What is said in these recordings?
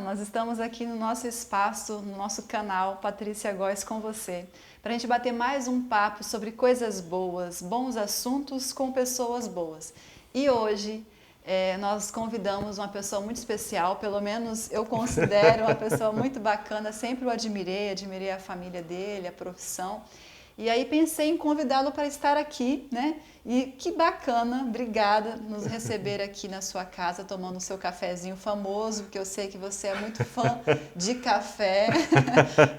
nós estamos aqui no nosso espaço, no nosso canal Patrícia Góes com você, para a gente bater mais um papo sobre coisas boas, bons assuntos com pessoas boas. E hoje nós convidamos uma pessoa muito especial, pelo menos eu considero uma pessoa muito bacana, sempre o admirei a família dele, a profissão. E aí pensei em convidá-lo para estar aqui, né? E que bacana, obrigada nos receber aqui na sua casa, tomando o seu cafezinho famoso, porque eu sei que você é muito fã de café.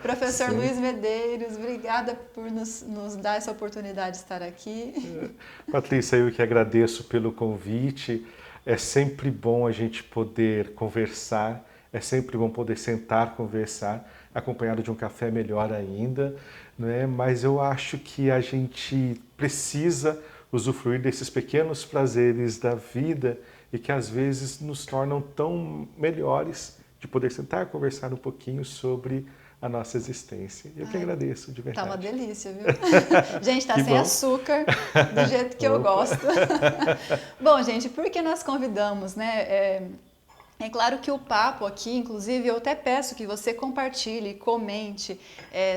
Professor Sim. Luiz Medeiros, obrigada por nos dar essa oportunidade de estar aqui. Patrícia, eu que agradeço pelo convite. É sempre bom a gente poder conversar, é sempre bom poder sentar, conversar, acompanhado de um café melhor ainda, né? Mas eu acho que a gente precisa usufruir desses pequenos prazeres da vida e que às vezes nos tornam tão melhores de poder sentar, conversar um pouquinho sobre a nossa existência. Eu que agradeço, de verdade. Tá uma delícia, viu? Gente, tá Que sem bom. açúcar, do jeito que eu Opa. gosto. Bom, gente, por que nós convidamos, né? É claro que o papo aqui, inclusive, eu até peço que você compartilhe, comente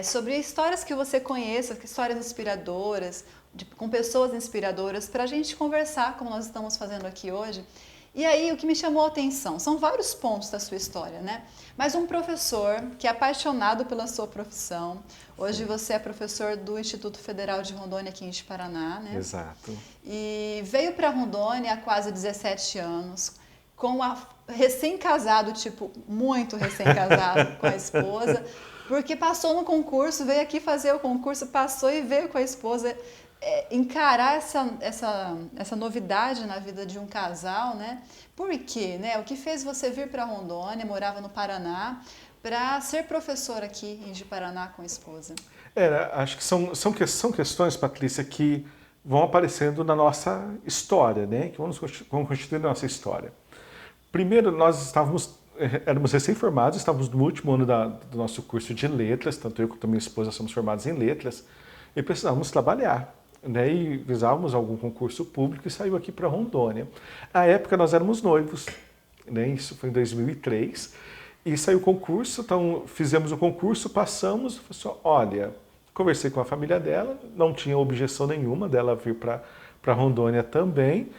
sobre histórias que você conheça, histórias inspiradoras, com pessoas inspiradoras, para a gente conversar, como nós estamos fazendo aqui hoje. E aí, o que me chamou a atenção, são vários pontos da sua história, né? Mas um professor que é apaixonado pela sua profissão, hoje você é professor do Instituto Federal de Rondônia, aqui em Paraná, né? Exato. E veio para Rondônia há quase 17 anos, recém-casado, tipo, muito recém-casado com a esposa, porque passou no concurso, veio aqui fazer o concurso, passou e veio com a esposa encarar essa novidade na vida de um casal, né? Por quê, né? O que fez você vir para Rondônia, morava no Paraná, para ser professor aqui em Ji-Paraná com a esposa? Acho que são questões, Patrícia, que vão aparecendo na nossa história, né? Que vão constituindo a nossa história. Primeiro, éramos recém-formados, estávamos no último ano do nosso curso de letras, tanto eu quanto a minha esposa somos formados em letras, e precisávamos trabalhar, né? E visávamos algum concurso público e saiu aqui para Rondônia. À época nós éramos noivos, né? Isso foi em 2003, e saiu o concurso, então fizemos o concurso, passamos, falei assim, olha, conversei com a família dela, não tinha objeção nenhuma dela vir para Rondônia também,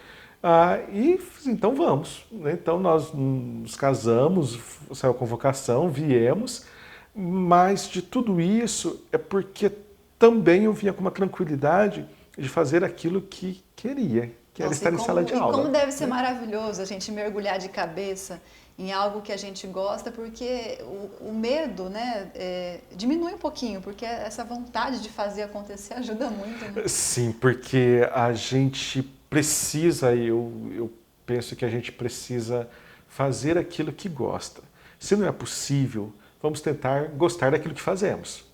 e então vamos. Então nós nos casamos, saiu a convocação, viemos, mas de tudo isso é porque também eu vinha com uma tranquilidade de fazer aquilo que queria, que era estar em sala de aula. E como deve ser maravilhoso a gente mergulhar de cabeça em algo que a gente gosta, porque o medo, né, diminui um pouquinho, porque essa vontade de fazer acontecer ajuda muito, né? Sim, porque a gente precisa, eu penso que a gente precisa fazer aquilo que gosta. Se não é possível, vamos tentar gostar daquilo que fazemos.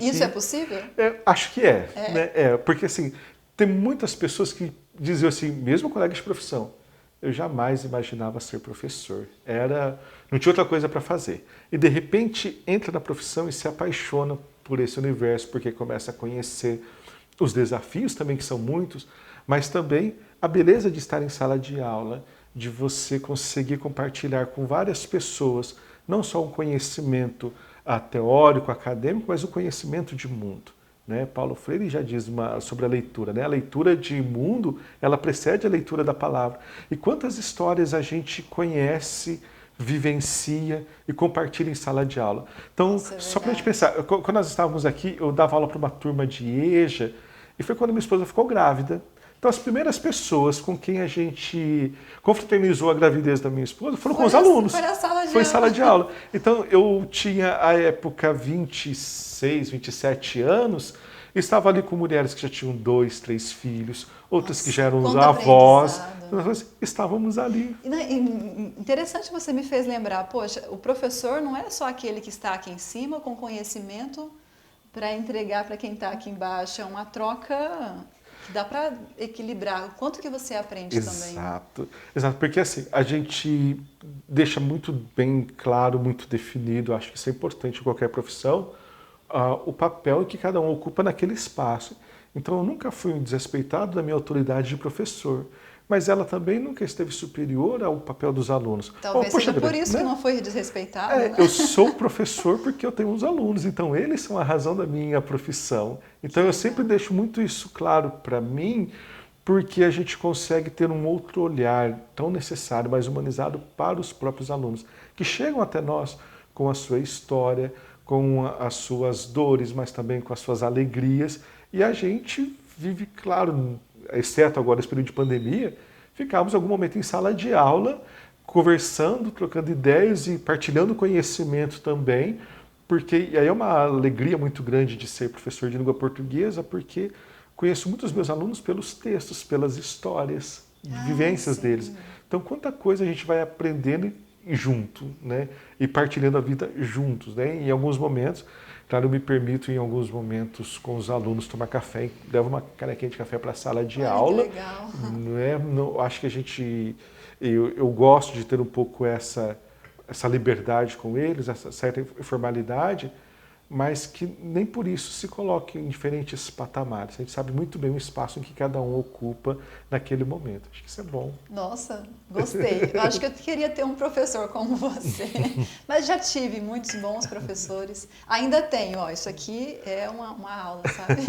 Isso é possível? Acho que né? Porque assim, tem muitas pessoas que diziam assim, mesmo colegas de profissão, eu jamais imaginava ser professor. Não tinha outra coisa para fazer. E de repente entra na profissão e se apaixona por esse universo, porque começa a conhecer os desafios também, que são muitos, mas também a beleza de estar em sala de aula, de você conseguir compartilhar com várias pessoas, não só um conhecimento teórico, acadêmico, mas o conhecimento de mundo. Né? Paulo Freire já diz sobre a leitura, né? A leitura de mundo, ela precede a leitura da palavra. E quantas histórias a gente conhece, vivencia e compartilha em sala de aula. Então, só para a gente pensar, quando nós estávamos aqui, eu dava aula para uma turma de EJA, e foi quando minha esposa ficou grávida. Então, as primeiras pessoas com quem a gente confraternizou a gravidez da minha esposa foram com os alunos. Foi na sala de aula. Foi em sala de aula. Então, eu tinha, à época, 26, 27 anos, e estava ali com mulheres que já tinham 2, 3 filhos, outras que já eram avós. Nós estávamos ali. Interessante, você me fez lembrar, poxa, o professor não é só aquele que está aqui em cima com conhecimento para entregar para quem está aqui embaixo, é uma troca que dá para equilibrar. O quanto que você aprende também. Exato, porque assim, a gente deixa muito bem claro, muito definido, acho que isso é importante em qualquer profissão, o papel que cada um ocupa naquele espaço. Então eu nunca fui um desrespeitado da minha autoridade de professor, mas ela também nunca esteve superior ao papel dos alunos. Talvez seja por isso que não foi desrespeitado. Né? Eu sou professor porque eu tenho uns alunos, então eles são a razão da minha profissão. Então eu sempre deixo muito isso claro para mim, porque a gente consegue ter um outro olhar tão necessário, mais humanizado para os próprios alunos, que chegam até nós com a sua história, com as suas dores, mas também com as suas alegrias, e a gente vive, claro, exceto agora esse período de pandemia, ficamos algum momento em sala de aula, conversando, trocando ideias e partilhando conhecimento também, porque e aí é uma alegria muito grande de ser professor de língua portuguesa, porque conheço muitos meus alunos pelos textos, pelas histórias, vivências sim. deles. Então, quanta coisa a gente vai aprendendo junto, né? E partilhando a vida juntos, né? Em alguns momentos, claro, eu me permito em alguns momentos com os alunos tomar café, levo uma canequinha de café para a sala de aula. Que legal. Não, acho que eu gosto de ter um pouco essa liberdade com eles, essa certa informalidade, mas que nem por isso se coloque em diferentes patamares. A gente sabe muito bem o espaço em que cada um ocupa naquele momento. Acho que isso é bom. Nossa, gostei. Eu acho que eu queria ter um professor como você, mas já tive muitos bons professores. Ainda tenho, ó, isso aqui é uma aula, sabe?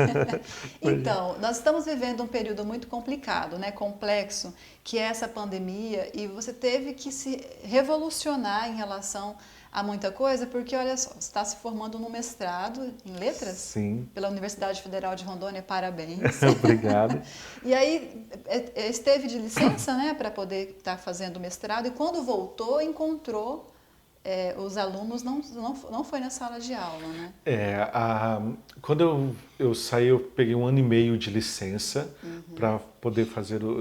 Então, nós estamos vivendo um período muito complicado, né, complexo, que é essa pandemia, e você teve que se revolucionar em relação a muita coisa, porque olha só, você está se formando no mestrado em letras? Sim. Pela Universidade Federal de Rondônia, parabéns. Obrigado. E aí esteve de licença, né, para poder estar fazendo o mestrado, e quando voltou, encontrou os alunos, não foi na sala de aula, né? Quando eu saí, eu peguei 1 ano e meio de licença para poder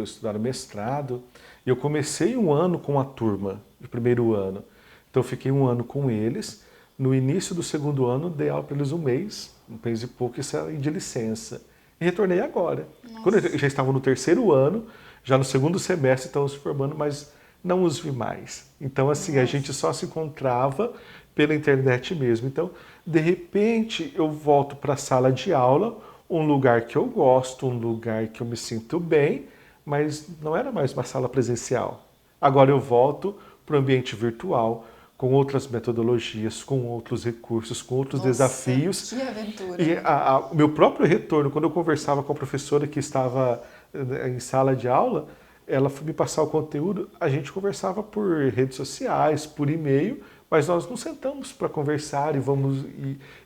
estudar o mestrado, e eu comecei 1 ano com a turma, de primeiro ano. Então eu fiquei 1 ano com eles. No início do segundo ano, dei aula para eles um mês e pouco, e saí de licença. E retornei agora. Nossa. Quando eu já estava no terceiro ano, já no segundo semestre estava se formando, mas não os vi mais. Então assim, a gente só se encontrava pela internet mesmo. Então, de repente, eu volto para a sala de aula, um lugar que eu gosto, um lugar que eu me sinto bem, mas não era mais uma sala presencial. Agora eu volto para o ambiente virtual, com outras metodologias, com outros recursos, com outros desafios. Que aventura! E o meu próprio retorno, quando eu conversava com a professora que estava em sala de aula, ela foi me passar o conteúdo, a gente conversava por redes sociais, por e-mail, mas nós não sentamos para conversar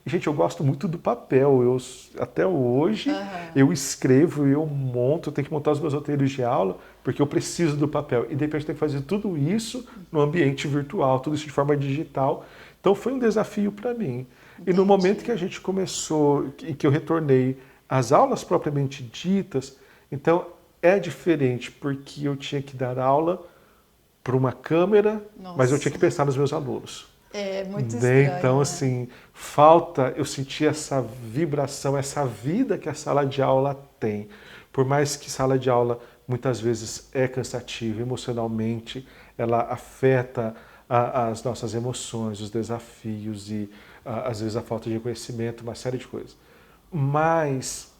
gente, eu gosto muito do papel. Até hoje eu escrevo, eu monto, eu tenho que montar os meus roteiros de aula, porque eu preciso do papel. E de repente eu tenho que fazer tudo isso no ambiente virtual, tudo isso de forma digital. Então foi um desafio para mim. Entendi. E no momento que a gente começou, que eu retornei às aulas propriamente ditas, então é diferente, porque eu tinha que dar aula para uma câmera, mas eu tinha que pensar nos meus alunos. É muito estranho. Então, assim, eu senti essa vibração, essa vida que a sala de aula tem. Por mais que sala de aula muitas vezes é cansativa emocionalmente, ela afeta as nossas emoções, os desafios e às vezes a falta de conhecimento, uma série de coisas. Mas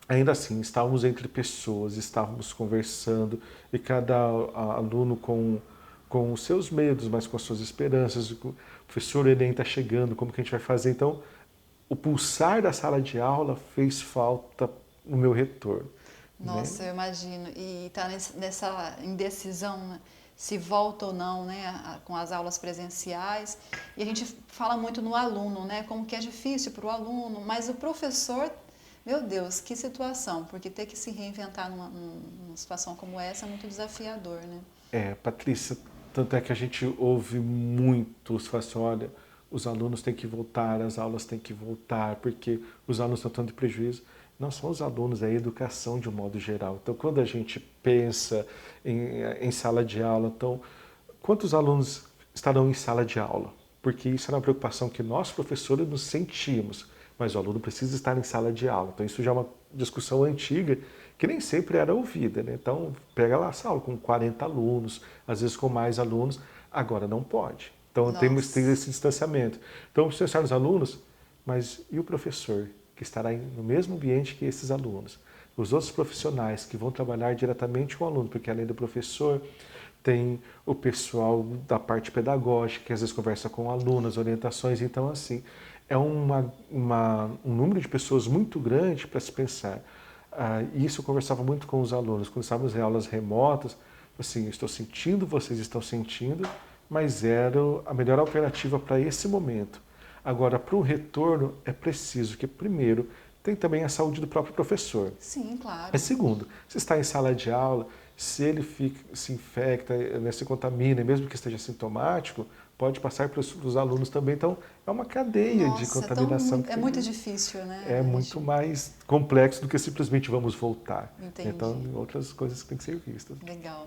ainda assim, estávamos entre pessoas, estávamos conversando, e cada aluno com os seus medos, mas com as suas esperanças. O professor Enem está chegando, como que a gente vai fazer? Então, o pulsar da sala de aula fez falta no meu retorno. Nossa, né? Eu imagino. E está nessa indecisão, né? Se volta ou não, né, com as aulas presenciais. E a gente fala muito no aluno, né, como que é difícil para o aluno, mas o professor... Meu Deus, que situação, porque ter que se reinventar numa situação como essa é muito desafiador, né? Patrícia, tanto é que a gente ouve muito, se fala assim, olha, os alunos têm que voltar, as aulas têm que voltar, porque os alunos estão tendo prejuízo. Não são os alunos, é a educação de um modo geral. Então, quando a gente pensa em sala de aula, então, quantos alunos estarão em sala de aula? Porque isso era uma preocupação que nós, professores, nos sentíamos. Mas o aluno precisa estar em sala de aula. Então isso já é uma discussão antiga que nem sempre era ouvida, né? Então pega lá essa aula com 40 alunos, às vezes com mais alunos, agora não pode. Então temos esse distanciamento. Então precisam estar os alunos, mas e o professor que estará no mesmo ambiente que esses alunos? os outros profissionais que vão trabalhar diretamente com o aluno, porque além do professor, tem o pessoal da parte pedagógica, que às vezes conversa com o aluno, as orientações. Então, assim, é um número de pessoas muito grande para se pensar. E isso eu conversava muito com os alunos. Quando estávamos em aulas remotas, assim, estou sentindo, vocês estão sentindo, mas era a melhor alternativa para esse momento. Agora, para o retorno, é preciso que, primeiro, tem também a saúde do próprio professor. Sim, claro. Mas, segundo, se está em sala de aula, se ele se infecta, né, se contamina, mesmo que esteja sintomático, pode passar para os alunos também. Então, é uma cadeia de contaminação. É muito difícil, né? É muito mais complexo do que simplesmente vamos voltar. Entendi. Então, outras coisas que têm que ser vistas. Legal.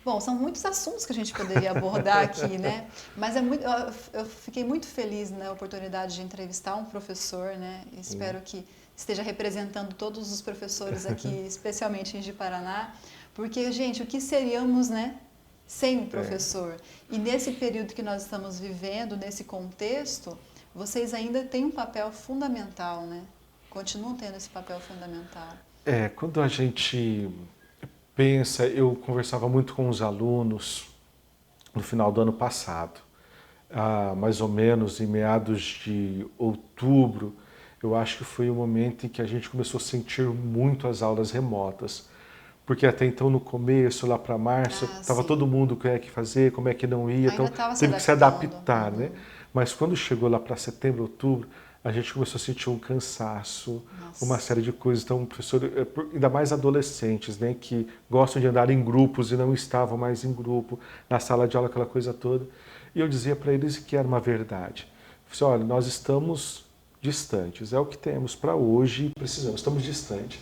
Bom, são muitos assuntos que a gente poderia abordar aqui, né? Mas eu fiquei muito feliz na oportunidade de entrevistar um professor, né? Espero que esteja representando todos os professores aqui, especialmente em Ji-Paraná, porque, gente, o que seríamos, né, sem um professor? E nesse período que nós estamos vivendo, nesse contexto, vocês ainda têm um papel fundamental, né? Continuam tendo esse papel fundamental. Quando a gente pensa, eu conversava muito com os alunos no final do ano passado, mais ou menos em meados de outubro, eu acho que foi o momento em que a gente começou a sentir muito as aulas remotas. Porque até então, no começo, lá para março, estava todo mundo como é que fazer, como é que não ia, então teve que se adaptar, né? Mas quando chegou lá para setembro, outubro, a gente começou a sentir um cansaço, uma série de coisas. Então, professor, ainda mais adolescentes, né, que gostam de andar em grupos e não estavam mais em grupo, na sala de aula, aquela coisa toda. E eu dizia para eles que era uma verdade. Eu disse, olha, nós estamos distantes, é o que temos para hoje e precisamos, estamos distantes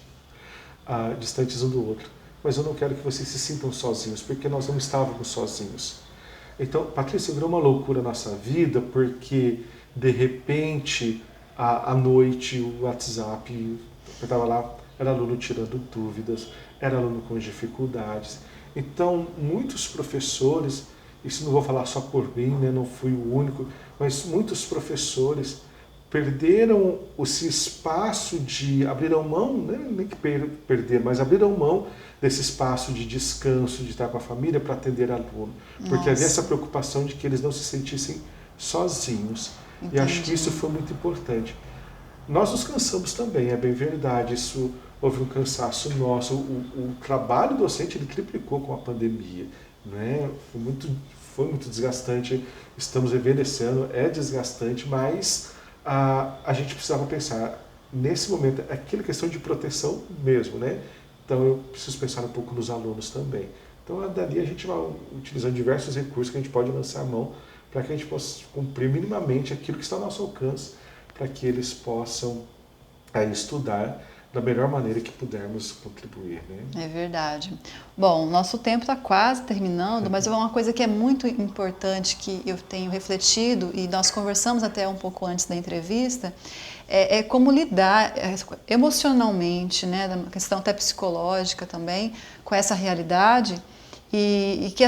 um do outro. Mas eu não quero que vocês se sintam sozinhos, porque nós não estávamos sozinhos. Então, Patrícia, virou uma loucura a nossa vida, porque, de repente, à noite, o WhatsApp, eu estava lá, era aluno tirando dúvidas, era aluno com dificuldades. Então, muitos professores, isso não vou falar só por mim, né, não fui o único, mas muitos professores perderam esse espaço de, abriram mão, né, nem que perder, mas abriram mão desse espaço de descanso, de estar com a família para atender aluno. Porque havia essa preocupação de que eles não se sentissem sozinhos. Entendi. E acho que isso foi muito importante. Nós nos cansamos também, é bem verdade, isso houve um cansaço nosso. O trabalho docente ele triplicou com a pandemia, né? Foi muito desgastante, estamos vivendo esse ano, é desgastante, mas a gente precisava pensar, nesse momento, é aquela questão de proteção mesmo, né? Então eu preciso pensar um pouco nos alunos também. Então dali a gente vai utilizando diversos recursos que a gente pode lançar a mão para que a gente possa cumprir minimamente aquilo que está ao nosso alcance, para que eles possam estudar da melhor maneira que pudermos contribuir, né? É verdade. Bom, nosso tempo está quase terminando, mas uma coisa que é muito importante que eu tenho refletido, e nós conversamos até um pouco antes da entrevista, é como lidar emocionalmente, né, uma questão até psicológica também, com essa realidade, e que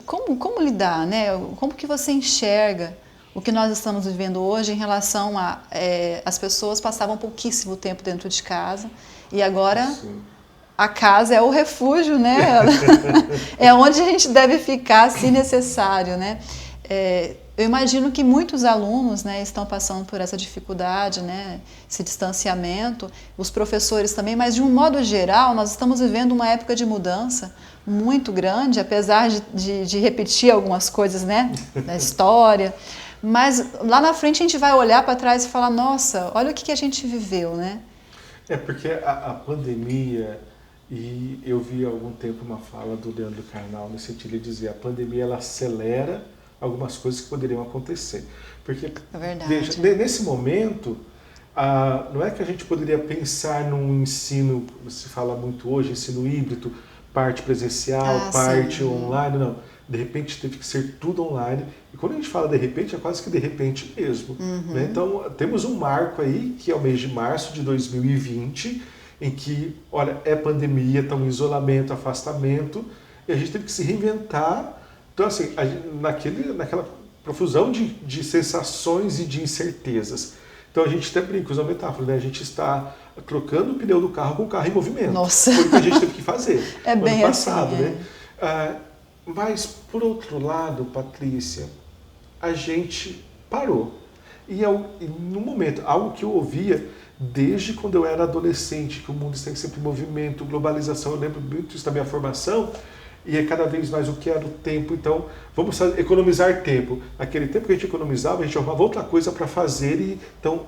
como lidar, né? Como que você enxerga o que nós estamos vivendo hoje em relação a as pessoas passavam pouquíssimo tempo dentro de casa e agora a casa é o refúgio, né? É onde a gente deve ficar se necessário, né? Eu imagino que muitos alunos, né, estão passando por essa dificuldade, né, esse distanciamento, os professores também, mas de um modo geral nós estamos vivendo uma época de mudança muito grande, apesar de repetir algumas coisas, né, da história. Mas lá na frente a gente vai olhar para trás e falar, nossa, olha o que a gente viveu, né? Porque a pandemia, e eu vi há algum tempo uma fala do Leandro Carnal nesse sentido, ele dizia, a pandemia ela acelera algumas coisas que poderiam acontecer. Porque, veja, nesse momento, não é que a gente poderia pensar num ensino, se fala muito hoje, ensino híbrido, parte presencial, parte online, não. De repente teve que ser tudo online. E quando a gente fala de repente, é quase que de repente mesmo. Né? Então, temos um marco aí, que é o mês de março de 2020, em que, olha, é pandemia, então isolamento, afastamento, e a gente teve que se reinventar. Então, assim, naquela profusão de sensações e de incertezas. Então a gente até brinca, usa a metáfora, né? A gente está trocando o pneu do carro com o carro em movimento. Nossa! Foi o que a gente teve que fazer É bem ano passado, assim, né? Mas, por outro lado, Patrícia, a gente parou. E no momento, algo que eu ouvia desde quando eu era adolescente, que o mundo está sempre em movimento, globalização, eu lembro muito isso da minha formação, e é cada vez mais o que era o tempo. Então, vamos economizar tempo. Aquele tempo que a gente economizava, a gente arrumava outra coisa para fazer, e então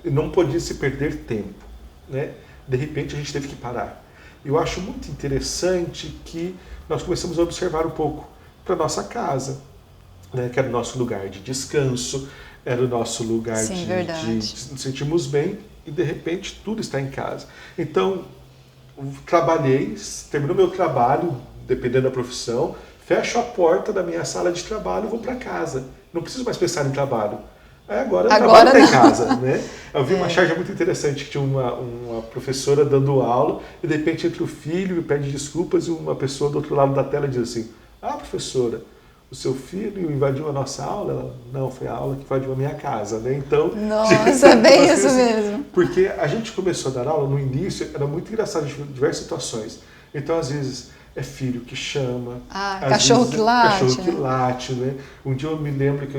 não podia se perder tempo, né? De repente, a gente teve que parar. Eu acho muito interessante que nós começamos a observar um pouco para nossa casa, né? Que era o nosso lugar de descanso, era o nosso lugar Sim, de nos sentirmos bem, e de repente tudo está em casa. Então, trabalhei, terminou meu trabalho, dependendo da profissão, fecho a porta da minha sala de trabalho e vou para casa. Não preciso mais pensar em trabalho. Agora o trabalho está em casa, né? Eu vi uma charge muito interessante, que tinha uma professora dando aula, e de repente entra o filho e pede desculpas, e uma pessoa do outro lado da tela diz assim: "Ah, professora, o seu filho invadiu a nossa aula?" Ela: "Não, foi a aula que invadiu a minha casa", né? Então, nossa, é bem isso mesmo. Porque a gente começou a dar aula no início, era muito engraçado, diversas situações. Então, às vezes, é filho que chama, cachorro que late, cachorro que late, né? Um dia eu me lembro que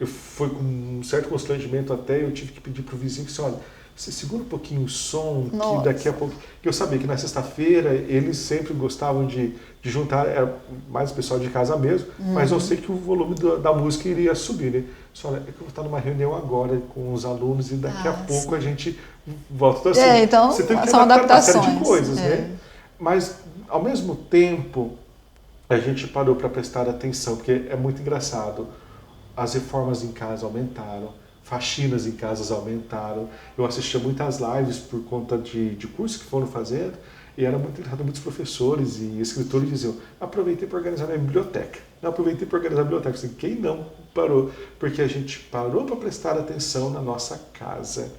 eu fui com um certo constrangimento até, eu tive que pedir para o vizinho que disse: "Olha, você segura um pouquinho o som, Nossa. que daqui a pouco..." Que eu sabia que na sexta-feira eles sempre gostavam de juntar, era mais o pessoal de casa mesmo, mas eu sei que o volume da música iria subir, né? Só, olha, é que eu vou estar numa reunião agora com os alunos e daqui a pouco a gente volta. Então, assim, então você tem que são adaptar uma série adaptações. de coisas, né? Mas, ao mesmo tempo, a gente parou para prestar atenção, porque é muito engraçado. As reformas em casa aumentaram, faxinas em casas aumentaram. Eu assistia muitas lives por conta de cursos que foram fazendo, e era muito engraçado, muitos professores e escritores diziam: "Aproveitei para organizar minha biblioteca." Não, aproveitei para organizar a biblioteca. Assim, quem não parou? Porque a gente parou para prestar atenção na nossa casa.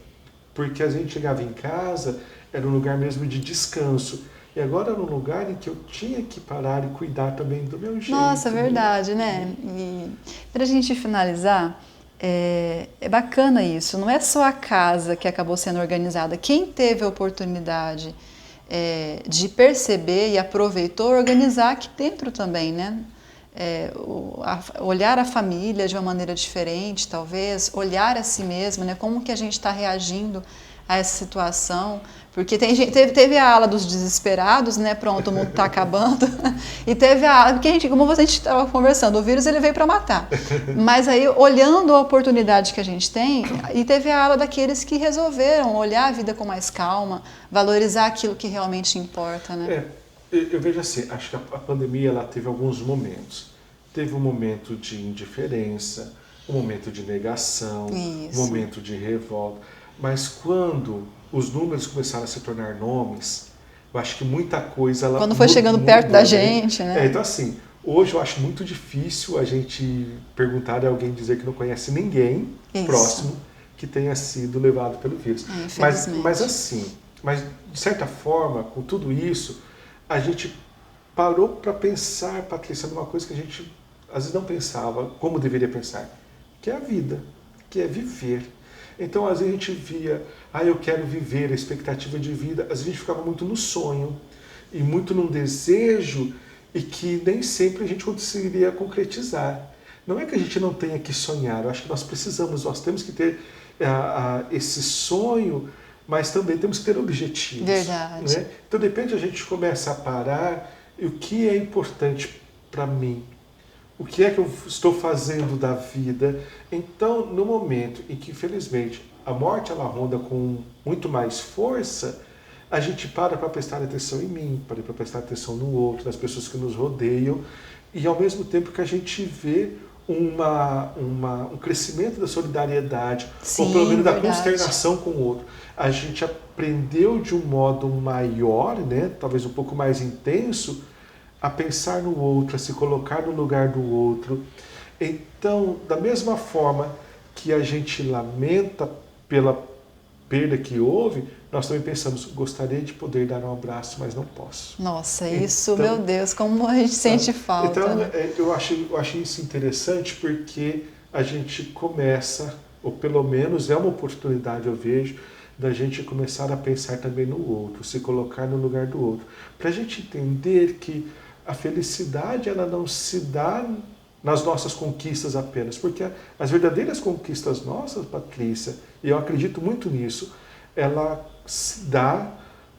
Porque a gente chegava em casa, era um lugar mesmo de descanso. E agora era um lugar em que eu tinha que parar e cuidar também do meu jeito. Nossa, verdade, né? E para a gente finalizar, é bacana isso. Não é só a casa que acabou sendo organizada. Quem teve a oportunidade de perceber e aproveitou, organizar aqui dentro também, né? Olhar a família de uma maneira diferente, talvez, olhar a si mesmo, né? Como que a gente está reagindo a essa situação, porque teve a ala dos desesperados, né? Pronto, o mundo está acabando, e teve a ala, porque como a gente estava conversando, o vírus ele veio para matar, mas aí olhando a oportunidade que a gente tem, e teve a ala daqueles que resolveram olhar a vida com mais calma, valorizar aquilo que realmente importa, né? Eu vejo assim, acho que a pandemia ela teve alguns momentos. Teve um momento de indiferença, um momento de negação, um momento de revolta. Mas quando os números começaram a se tornar nomes, eu acho que muita coisa... Quando foi chegando perto da gente, né? Então assim, hoje eu acho muito difícil a gente perguntar a alguém, dizer que não conhece ninguém próximo que tenha sido levado pelo vírus. Mas assim, de certa forma, com tudo isso, a gente parou para pensar, Patrícia, numa coisa que a gente às vezes não pensava como deveria pensar, que é a vida, que é viver. Então, às vezes a gente via: eu quero viver, a expectativa de vida. Às vezes a gente ficava muito no sonho e muito num desejo, e que nem sempre a gente conseguiria concretizar. Não é que a gente não tenha que sonhar, eu acho que nós temos que ter esse sonho, mas também temos que ter objetivos. Verdade. Né? Então, de repente, a gente começa a parar, e o que é importante para mim? O que é que eu estou fazendo da vida? Então, no momento em que, infelizmente, a morte ela ronda com muito mais força, a gente para prestar atenção em mim, para prestar atenção no outro, nas pessoas que nos rodeiam, e ao mesmo tempo que a gente vê um crescimento da solidariedade, ou pelo menos da consternação com o outro. A gente aprendeu de um modo maior, né, talvez um pouco mais intenso, a pensar no outro, a se colocar no lugar do outro. Então, da mesma forma que a gente lamenta pela perda que houve, nós também pensamos: gostaria de poder dar um abraço, mas não posso. Nossa, isso, meu Deus, como a gente sente falta. Então, eu achei isso interessante, porque a gente começa ou pelo menos é uma oportunidade, eu vejo, da gente começar a pensar também no outro, se colocar no lugar do outro, para a gente entender que a felicidade ela não se dá nas nossas conquistas apenas, porque as verdadeiras conquistas nossas, Patrícia, e eu acredito muito nisso, ela se dá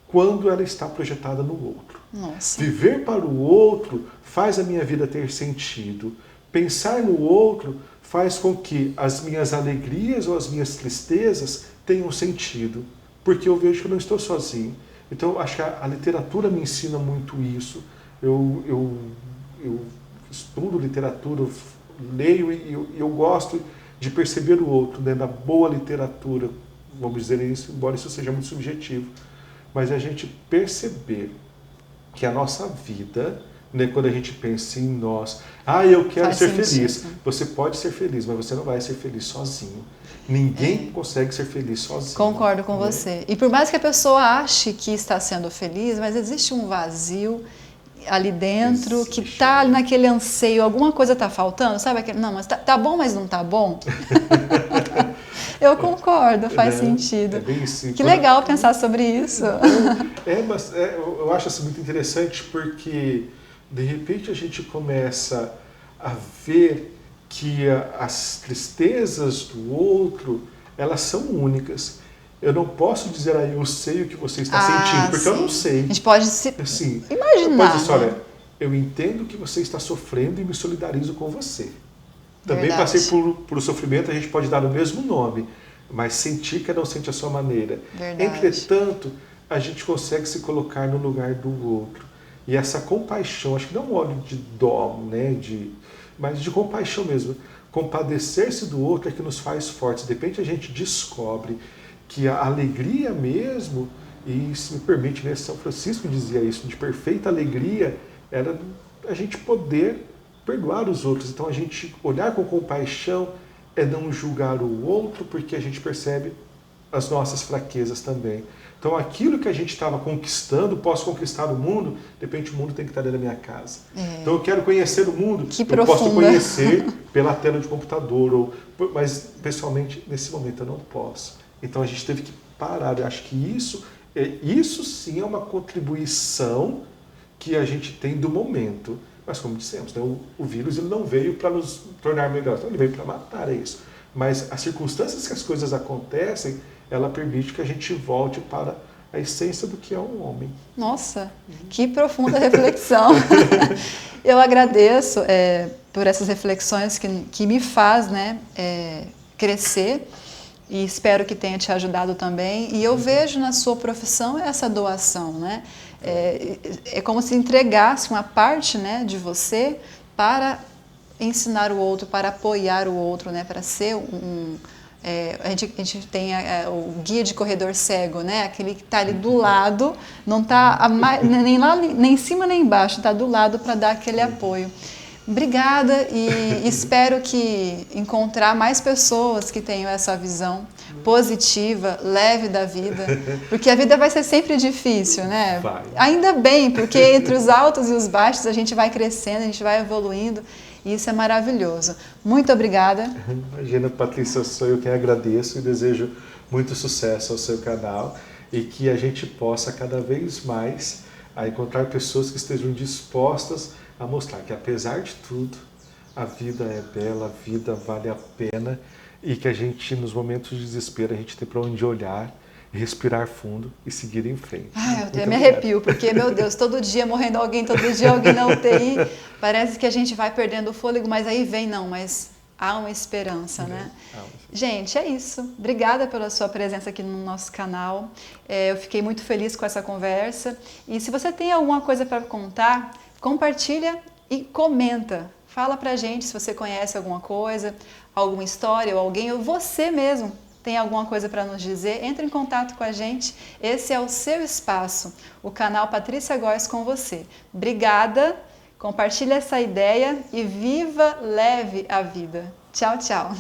quando ela está projetada no outro. Nossa. Viver para o outro faz a minha vida ter sentido. Pensar no outro faz com que as minhas alegrias ou as minhas tristezas tenham sentido, porque eu vejo que eu não estou sozinho. Então, acho que a literatura me ensina muito isso. Eu estudo literatura, eu leio e eu gosto de perceber o outro, né, na boa literatura, vamos dizer isso, embora isso seja muito subjetivo. Mas a gente perceber que a nossa vida, né, quando a gente pensa em nós, eu quero ser feliz. Você pode ser feliz, mas você não vai ser feliz sozinho. Ninguém consegue ser feliz sozinho. Concordo com você. E por mais que a pessoa ache que está sendo feliz, mas existe um vazio ali dentro, que está naquele anseio, alguma coisa está faltando, sabe? Não, mas tá bom, mas não está bom. Eu concordo, faz sentido. É bem assim. Que legal pensar sobre isso. Mas eu acho assim, muito interessante porque, de repente, a gente começa a ver que as tristezas do outro, elas são únicas. Eu não posso dizer, eu sei o que você está sentindo, porque eu não sei. A gente pode se imaginar. Pode dizer, olha, eu entendo que você está sofrendo e me solidarizo com você. Também passei por sofrimento, a gente pode dar o mesmo nome, mas sentir cada um sente a sua maneira. Verdade. Entretanto, a gente consegue se colocar no lugar do outro. E essa compaixão, acho que não é um olho de dó, né, mas de compaixão mesmo. Compadecer-se do outro é que nos faz fortes. De repente a gente descobre que a alegria mesmo, e se me permite, né, São Francisco dizia isso, de perfeita alegria, era a gente poder perdoar os outros. Então a gente olhar com compaixão é não julgar o outro, porque a gente percebe as nossas fraquezas também. Então aquilo que a gente estava conquistando, posso conquistar o mundo, de repente o mundo tem que estar dentro da minha casa. Então eu quero conhecer o mundo, posso conhecer pela tela de computador, mas pessoalmente nesse momento eu não posso. Então a gente teve que parar. Eu acho que isso sim é uma contribuição que a gente tem do momento. Mas como dissemos, né, o vírus ele não veio para nos tornar melhores, então ele veio para matar, é isso. Mas as circunstâncias que as coisas acontecem, ela permite que a gente volte para a essência do que é um homem. Nossa, que profunda reflexão. Eu agradeço por essas reflexões que me faz, né, crescer, e espero que tenha te ajudado também. E eu vejo na sua profissão essa doação, né? É como se entregasse uma parte, né, de você para ensinar o outro, para apoiar o outro, né, para ser a gente tem o guia de corredor cego, né, aquele que está ali do lado, não está nem lá, nem em cima nem embaixo, está do lado para dar aquele apoio. Obrigada e espero que encontrar mais pessoas que tenham essa visão positiva, leve da vida, porque a vida vai ser sempre difícil, né? Vai. Ainda bem, porque entre os altos e os baixos a gente vai crescendo, a gente vai evoluindo e isso é maravilhoso. Muito obrigada. Imagina, Patrícia, sou eu quem agradeço e desejo muito sucesso ao seu canal e que a gente possa cada vez mais encontrar pessoas que estejam dispostas a mostrar que, apesar de tudo, a vida é bela, a vida vale a pena e que a gente, nos momentos de desespero, a gente tem para onde olhar, respirar fundo e seguir em frente. Eu até me arrepio, porque, meu Deus, todo dia morrendo alguém, todo dia alguém na UTI, parece que a gente vai perdendo o fôlego, mas aí vem, mas há uma esperança, né? Gente, é isso. Obrigada pela sua presença aqui no nosso canal. Eu fiquei muito feliz com essa conversa. E se você tem alguma coisa para contar, compartilha e comenta. Fala pra gente se você conhece alguma coisa, alguma história ou alguém, ou você mesmo tem alguma coisa para nos dizer, entre em contato com a gente. Esse é o seu espaço, o canal Patrícia Góes com você. Obrigada, compartilhe essa ideia e viva leve a vida. Tchau, tchau.